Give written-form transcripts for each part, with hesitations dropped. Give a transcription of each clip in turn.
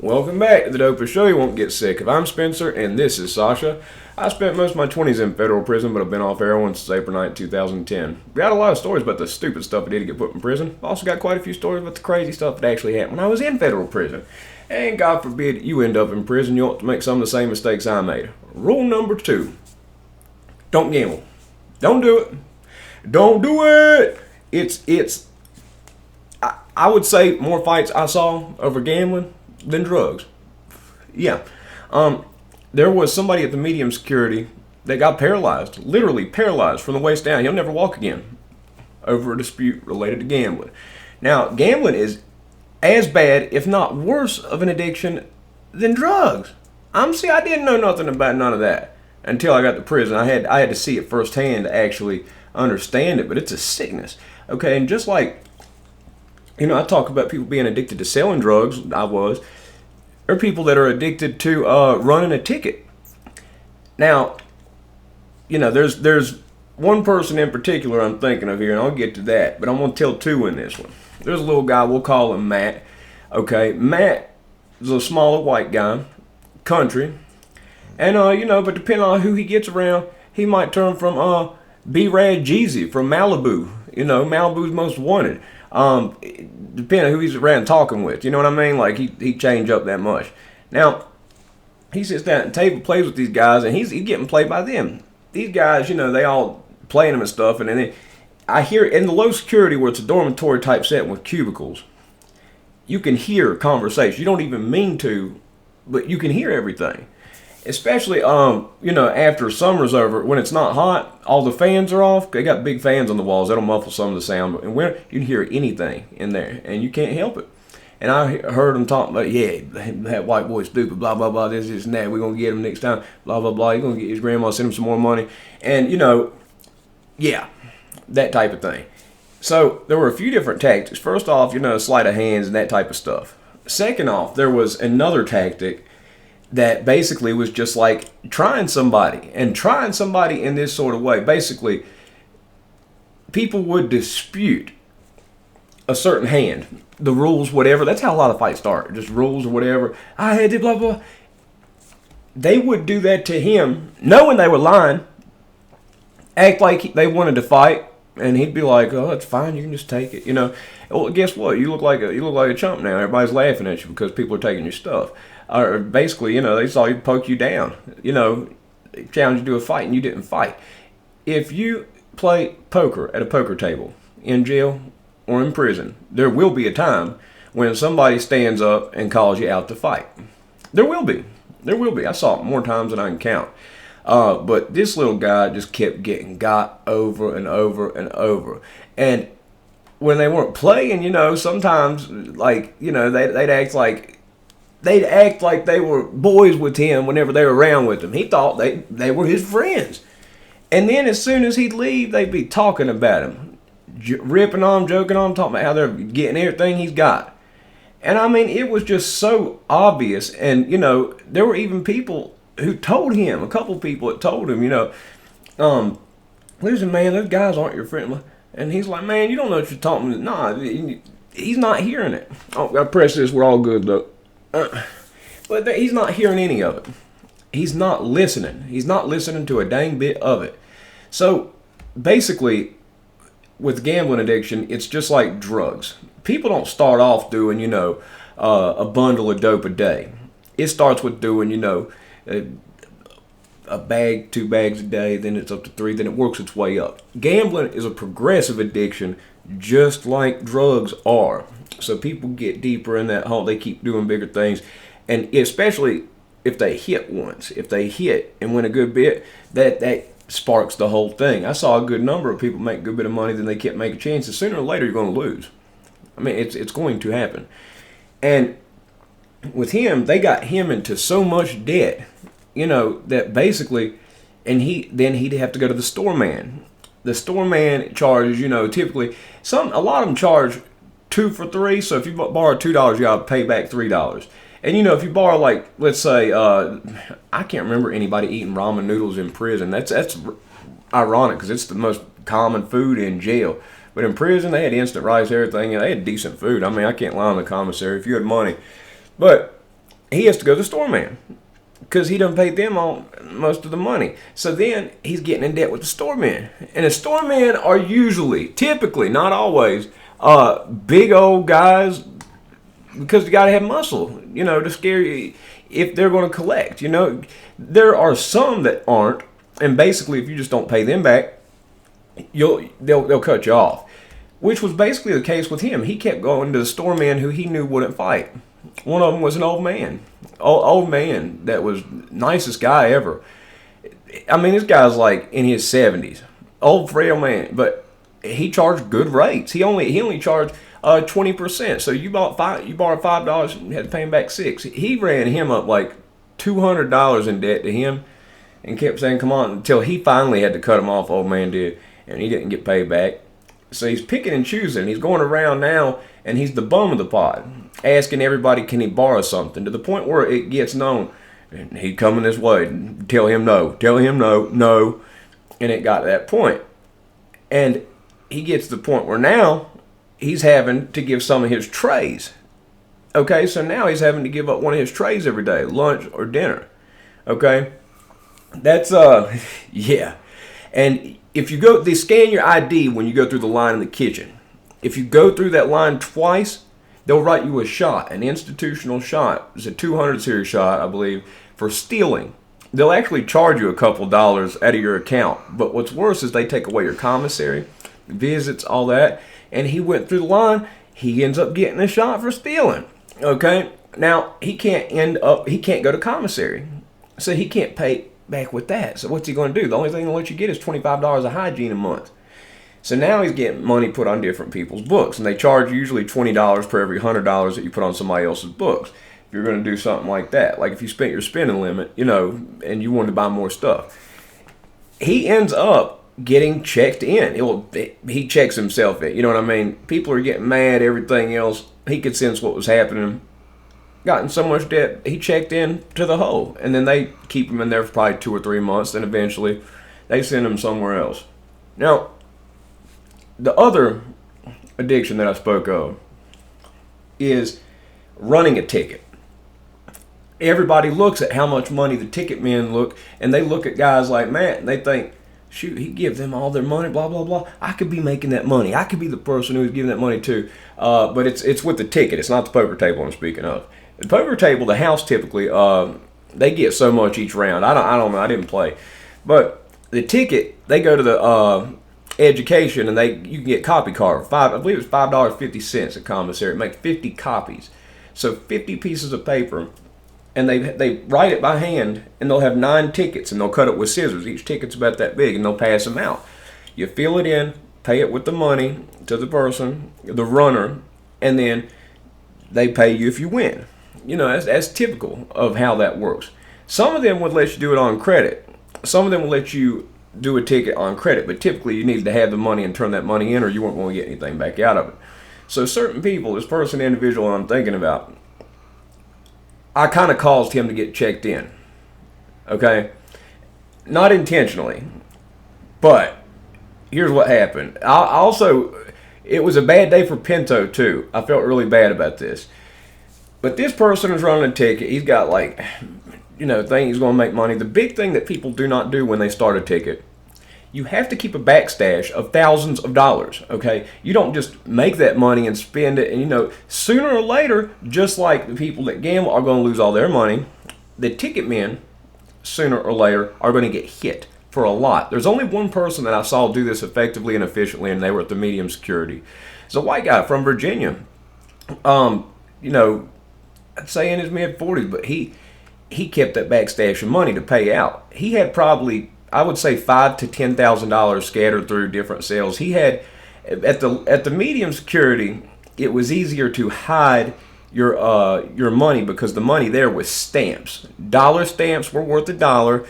Welcome back to the Dopesick Show. You won't get sick of. I'm Spencer, and this is Sasha. I spent most of my 20s in federal prison, but I've been off heroin since April 9, 2010. Got a lot of stories about the stupid stuff I did to get put in prison. Also got quite a few stories about the crazy stuff that actually happened when I was in federal prison. And God forbid you end up in prison, you ought to make some of the same mistakes I made. Rule number 2. Don't gamble. Don't do it. Don't do it! I would say more fights I saw over gambling than drugs. Yeah. There was somebody at the medium security that got paralyzed, literally paralyzed from the waist down. He'll never walk again over a dispute related to gambling. Now, gambling is as bad, if not worse, of an addiction than drugs. I didn't know nothing about none of that until I got to prison. I had to see it firsthand to actually understand it, but it's a sickness. Okay, and just like, I talk about people being addicted to selling drugs. There are people that are addicted to running a ticket. Now, there's one person in particular I'm thinking of here, and I'll get to that, but I'm going to tell two in this one. There's a little guy, we'll call him Matt. Okay, Matt is a smaller white guy, country, and, but depending on who he gets around, he might turn from B-Rad Jeezy from Malibu. Malibu's most wanted. Depending on who he's around talking with, you know what I mean? Like he change up that much. Now, he sits down at the table, plays with these guys, and he's getting played by them. These guys, they all playing him and stuff, and then I hear in the low security where it's a dormitory type setting with cubicles, you can hear conversation. You don't even mean to, but you can hear everything. Especially, after summer's over, when it's not hot, all the fans are off. They got big fans on the walls. That'll muffle some of the sound. And when you can hear anything in there, and you can't help it. And I heard them talking about, that white boy stupid, blah, blah, blah, this and that. We're going to get him next time, blah, blah, blah. He's going to get his grandma, send him some more money. And, that type of thing. So there were a few different tactics. First off, sleight of hands and that type of stuff. Second off, there was another tactic that basically was just like trying somebody in this sort of way. Basically, people would dispute a certain hand, the rules, whatever. That's how a lot of fights start, just rules or whatever. I had to blah, blah. They would do that to him, knowing they were lying, act like they wanted to fight, and he'd be like, "Oh, that's fine, you can just take it." Well, guess what? You look like a chump now. Everybody's laughing at you because people are taking your stuff. Or basically, they saw you poke you down. They challenged you to a fight and you didn't fight. If you play poker at a poker table in jail or in prison, there will be a time when somebody stands up and calls you out to fight. There will be. I saw it more times than I can count. But this little guy just kept getting got over and over and over. And when they weren't playing, sometimes, they'd act like they were boys with him whenever they were around with him. He thought they were his friends. And then as soon as he'd leave, they'd be talking about him, ripping on him, joking on him, talking about how they're getting everything he's got. And it was just so obvious. And, there were even people who told him, a couple people that told him, listen, man, those guys aren't your friend. And he's like, man, you don't know what you're talking about. Nah, he's not hearing it. Oh, I press this, we're all good, though. But he's not hearing any of it. He's not listening. He's not listening to a dang bit of it. So basically, with gambling addiction, it's just like drugs. People don't start off doing, a bundle of dope a day. It starts with doing, a bag, 2 bags a day, then it's up to 3, then it works its way up. Gambling is a progressive addiction, just like drugs are. So people get deeper in that hole. They keep doing bigger things. And especially if they hit once. If they hit and win a good bit, that sparks the whole thing. I saw a good number of people make a good bit of money, then they kept making chances. Sooner or later, you're going to lose. It's going to happen. And with him, they got him into so much debt, that basically, and he'd have to go to the store man. The store man charges, typically, a lot of them charge 2 for 3. So if you borrow $2, you got to pay back $3. And if you borrow, like, let's say, I can't remember anybody eating ramen noodles in prison. That's ironic because it's the most common food in jail. But in prison, they had instant rice, everything. They had decent food. I can't lie on the commissary if you had money. But he has to go to the store man because he done paid them all most of the money. So then he's getting in debt with the store man. And the store men are usually, typically, not always, big old guys because you got to have muscle, to scare you if they're going to collect. There are some that aren't. And basically, if you just don't pay them back, they'll cut you off. Which was basically the case with him. He kept going to the store man who he knew wouldn't fight. One of them was an old man. Old man that was nicest guy ever. I mean, this guy's like in his 70s. Old frail man. But he charged good rates. He only charged 20%. So you borrowed $5 and had to pay him back $6. He ran him up like $200 in debt to him and kept saying, come on, until he finally had to cut him off, old man did, and he didn't get paid back. So he's picking and choosing. He's going around now, and he's the bum of the pod, asking everybody, can he borrow something, to the point where it gets known. And he's coming this way. Tell him no. No. And it got to that point. And he gets to the point where now he's having to give some of his trays. Okay, so now he's having to give up one of his trays every day, lunch or dinner. Okay? That's, yeah. And if you they scan your ID when you go through the line in the kitchen. If you go through that line twice, they'll write you a shot, an institutional shot. It's a 200 series shot, I believe, for stealing. They'll actually charge you a couple dollars out of your account. But what's worse is they take away your commissary, visits, all that. And he went through the line. He ends up getting a shot for stealing. Okay? Now, he can't go to commissary. So he can't pay back with that. So what's he going to do? The only thing they'll let you get is $25 of hygiene a month. So now he's getting money put on different people's books, and they charge usually $20 per every $100 that you put on somebody else's books. If you're going to do something like that, like if you spent your spending limit, and you wanted to buy more stuff, he ends up getting checked in. He checks himself in. You know what I mean? People are getting mad. Everything else. He could sense what was happening. Gotten so much debt, he checked in to the hole. And then they keep him in there for probably 2 or 3 months. Then eventually they send him somewhere else. Now, the other addiction that I spoke of is running a ticket. Everybody looks at how much money the ticket men look, and they look at guys like Matt, and they think, shoot, he gives them all their money, blah, blah, blah. I could be making that money. I could be the person who's giving that money to. But it's with the ticket. It's not the poker table I'm speaking of. The poker table, the house typically, they get so much each round. I don't know. I didn't play. But the ticket, they go to the education, and you can get copy card. I believe it's $5.50 at commissary. Make 50 copies. So 50 pieces of paper. And they write it by hand, and they'll have 9 tickets, and they'll cut it with scissors. Each ticket's about that big, and they'll pass them out. You fill it in, pay it with the money to the person, the runner, and then they pay you if you win. That's typical of how that works. Some of them would let you do it on credit. Some of them will let you do a ticket on credit, but typically you need to have the money and turn that money in, or you weren't going to get anything back out of it. So certain people, this person, individual I'm thinking about, I kind of caused him to get checked in. Okay? Not intentionally. But here's what happened. It was a bad day for Pinto too. I felt really bad about this. But this person is running a ticket. He's got think he's going to make money. The big thing that people do not do when they start a ticket, you have to keep a backstash of thousands of dollars, okay? You don't just make that money and spend it, and sooner or later, just like the people that gamble are going to lose all their money, the ticket men, sooner or later, are going to get hit for a lot. There's only one person that I saw do this effectively and efficiently, and they were at the medium security. It's a white guy from Virginia. I'd say in his mid-40s, but he kept that backstash of money to pay out. He had probably, I would say, $5,000 to $10,000 scattered through different sales. He had at the medium security. It was easier to hide your money because the money there was stamps. Dollar stamps were worth $1,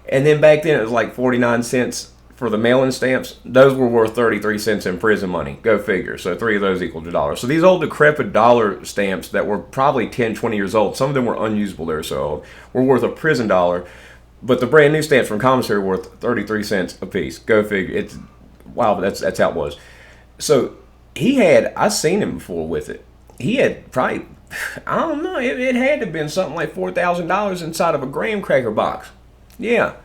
and then back then it was like 49 cents for the mail-in stamps. Those were worth 33 cents in prison money. Go figure. So 3 of those equaled $1. So these old decrepit dollar stamps that were probably 10, 20 years old, some of them were unusable. They were so old, were worth a prison dollar. But the brand new stamps from commissary were worth 33 cents a piece. Go figure. It's wow, but that's how it was. So I seen him before with it. He had probably I don't know. It had to have been something like $4,000 inside of a graham cracker box. Yeah,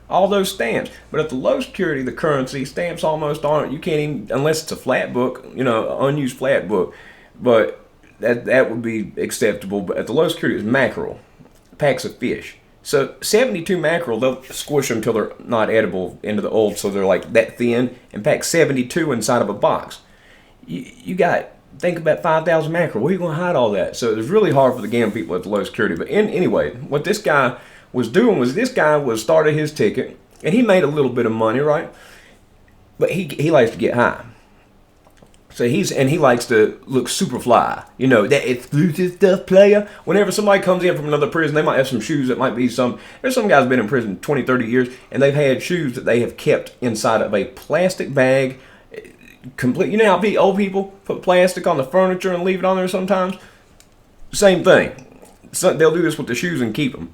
all those stamps. But at the low security, the currency stamps almost aren't. You can't even, unless it's a flat book, unused flat book. But that would be acceptable. But at the low security, it's mackerel, packs of fish. So 72 mackerel, they'll squish them until they're not edible into the old, so they're like that thin, and pack 72 inside of a box. You got, think about 5,000 mackerel. Where are you going to hide all that? So it was really hard for the gambling people at the low security. But anyway, what this guy was doing was started his ticket, and he made a little bit of money, right? But he likes to get high. So he likes to look super fly. That exclusive stuff, player. Whenever somebody comes in from another prison, they might have some shoes that might be there's some guys been in prison 20, 30 years, and they've had shoes that they have kept inside of a plastic bag. Complete. You know how old people put plastic on the furniture and leave it on there sometimes? Same thing. So they'll do this with the shoes and keep them.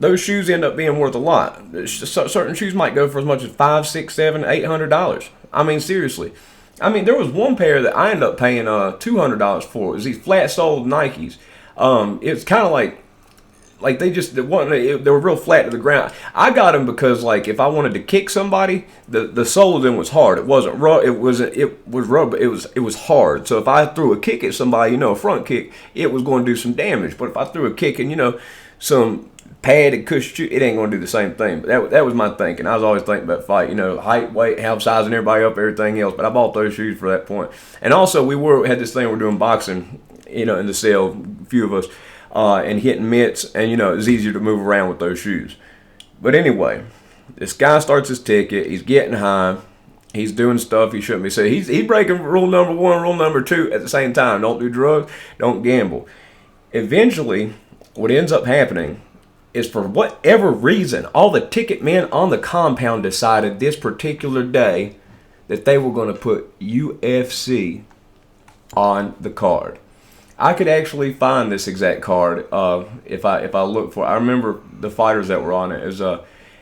Those shoes end up being worth a lot. Certain shoes might go for as much as $500, $600, $700, $800. I mean, seriously. There was one pair that I ended up paying $200 for. It was these flat-soled Nikes. It's kind of like they were real flat to the ground. I got them because if I wanted to kick somebody, the sole of them was hard. It wasn't rough. It was rubber. It was hard. So if I threw a kick at somebody, a front kick, it was going to do some damage. But if I threw a kick and some padded cushion, it ain't going to do the same thing. But that was my thinking. I was always thinking about fight, height, weight, how sizing everybody up, everything else. But I bought those shoes for that point. And also we had this thing, we're doing boxing, in the cell, a few of us, and hitting mitts, and it was easier to move around with those shoes. But anyway, this guy starts his ticket. He's getting high. He's doing stuff he shouldn't be. So he's breaking rule number 1, rule number 2 at the same time. Don't do drugs. Don't gamble. Eventually, what ends up happening is, for whatever reason, all the ticket men on the compound decided this particular day that they were going to put UFC on the card. I could actually find this exact card if I look for it. I remember the fighters that were on it. It was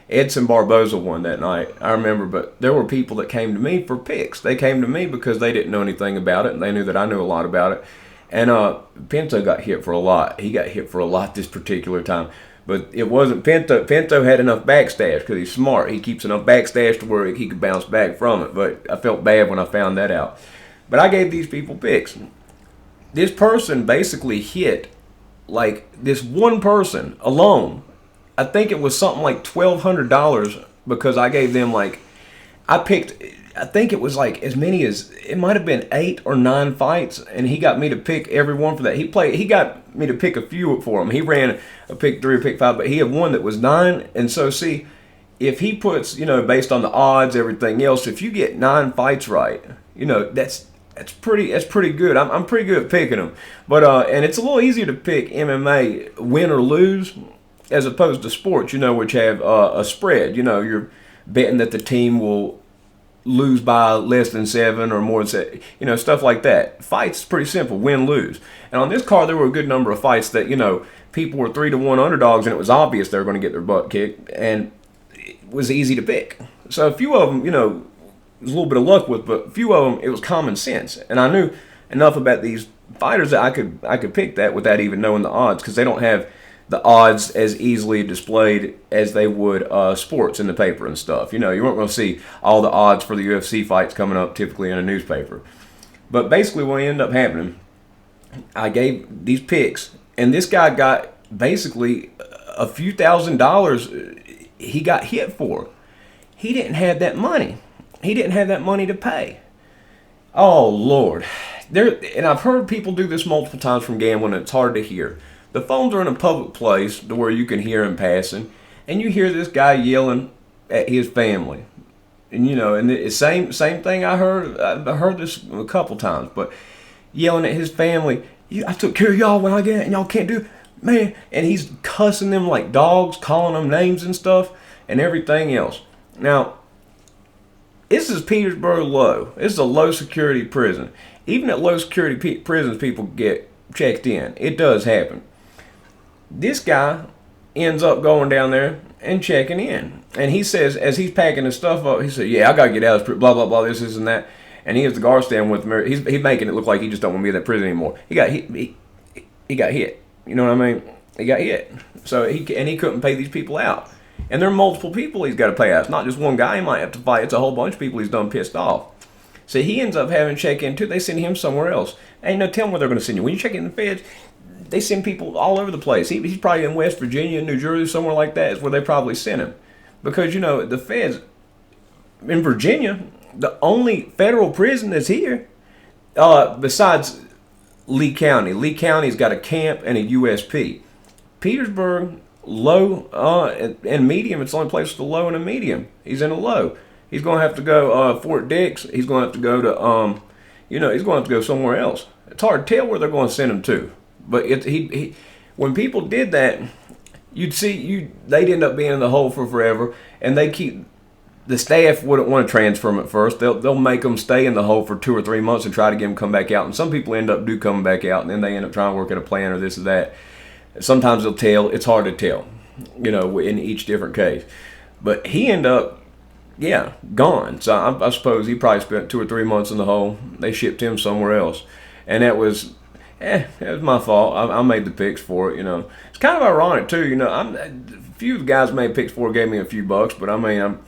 Edson Barboza won that night. I remember, but there were people that came to me for picks. They came to me because they didn't know anything about it, and they knew that I knew a lot about it. And Pinto got hit for a lot. He got hit for a lot this particular time. But it wasn't Pinto. Pinto had enough backstash because he's smart. He keeps enough backstash to where he could bounce back from it. But I felt bad when I found that out. But I gave these people picks. This person basically hit, this one person alone. I think it was something like $1,200 because I gave them I think it was as many as, it might have been 8 or 9 fights, and he got me to pick every one for that. He got me to pick a few for him. He ran a pick 3 or pick 5, but he had one that was 9. And so, see, if he puts, based on the odds, everything else, if you get 9 fights right, that's pretty good. I'm pretty good at picking them. But and it's a little easier to pick MMA win or lose as opposed to sports, which have a spread. You're betting that the team will lose by less than 7 or more than 7, stuff like that. Fights is pretty simple, win, lose. And on this card, there were a good number of fights that, people were 3-1 underdogs, and it was obvious they were going to get their butt kicked, and it was easy to pick. So a few of them, there was a little bit of luck with, but a few of them, it was common sense. And I knew enough about these fighters that I could pick that without even knowing the odds, because they don't have the odds as easily displayed as they would sports in the paper and stuff. You weren't going to see all the odds for the UFC fights coming up typically in a newspaper. But basically what ended up happening, I gave these picks, and this guy got basically a few $1,000s he got hit for. He didn't have that money. He didn't have that money to pay. Oh, Lord. And I've heard people do this multiple times from gambling, and it's hard to hear. The phones are in a public place to where you can hear him passing, and you hear this guy yelling at his family. And and the same thing I heard this a couple times, but yelling at his family, I took care of y'all when I get it, and y'all can't do it, man. And he's cussing them like dogs, calling them names and stuff, and everything else. Now, this is Petersburg Low. This is a low security prison. Even at low security prisons, people get checked in. It does happen. This guy ends up going down there and checking in. And he says, as he's packing his stuff up, he said, yeah, I got to get out of this, blah, blah, blah, this, and that. And he has the guard stand with him. He's making it look like he just don't want to be in that prison anymore. he got hit. You know what I mean? He got hit. So he couldn't pay these people out. And there are multiple people he's got to pay out. It's not just one guy he might have to fight. It's a whole bunch of people he's done pissed off. So he ends up having to check in too. They send him somewhere else. Ain't no telling where they're going to send you. When you check in the feds, they send people all over the place. He's probably in West Virginia, New Jersey, somewhere like that is where they probably sent him. Because, the feds in Virginia, the only federal prison that's here, besides Lee County. Lee County's got a camp and a USP. Petersburg, low and medium. It's the only place with a low and a medium. He's in a low. He's going to have to go Fort Dix. He's going to have to go to, he's going to have to go somewhere else. It's hard to tell where they're going to send him to. But when people did that, they'd end up being in the hole for forever, and the staff wouldn't want to transfer them at first. They'll make them stay in the hole for 2 or 3 months and try to get them come back out. And some people end up coming back out, and then they end up trying to work at a plan or this or that. Sometimes they'll tell. It's hard to tell, in each different case. But he ended up, gone. So I suppose he probably spent 2 or 3 months in the hole. They shipped him somewhere else, and that was my fault. I made the picks for it. It's kind of ironic too. A few of the guys made picks for it, gave me a few bucks, but I mean,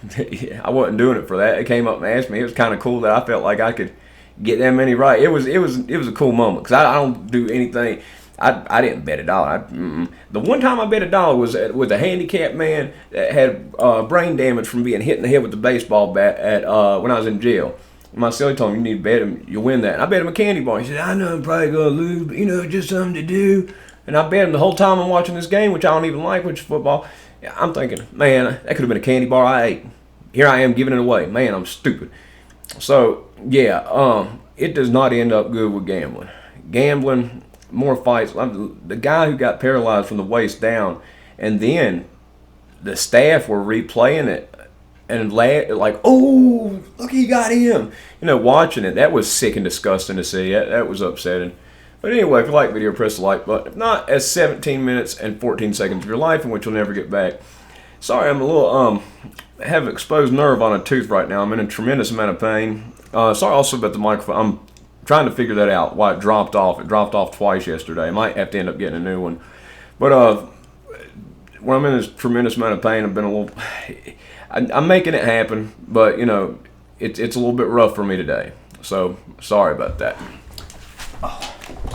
I wasn't doing it for that. They came up and asked me. It was kind of cool that I felt like I could get that many right. It was a cool moment because I don't do anything. I didn't bet $1. The one time I bet $1 was with a handicapped man that had brain damage from being hit in the head with a baseball bat when I was in jail. My celly told me, you need to bet him, you'll win that. And I bet him a candy bar. He said, I know I'm probably going to lose, but just something to do. And I bet him the whole time I'm watching this game, which I don't even like, which is football. I'm thinking, man, that could have been a candy bar I ate. Here I am giving it away. Man, I'm stupid. So, it does not end up good with gambling. Gambling, more fights. The guy who got paralyzed from the waist down, and then the staff were replaying it and like, oh, look, he got him. Watching it, that was sick and disgusting to see. That was upsetting. But anyway, if you like the video, press the like button. If not, that's 17 minutes and 14 seconds of your life in which you'll never get back. Sorry, I'm a little, have exposed nerve on a tooth right now. I'm in a tremendous amount of pain. Sorry also about the microphone. I'm trying to figure that out, why it dropped off. It dropped off twice yesterday. I might have to end up getting a new one. But when I'm in this tremendous amount of pain, I've been a little... I'm making it happen, but, it's a little bit rough for me today. So, sorry about that. Oh.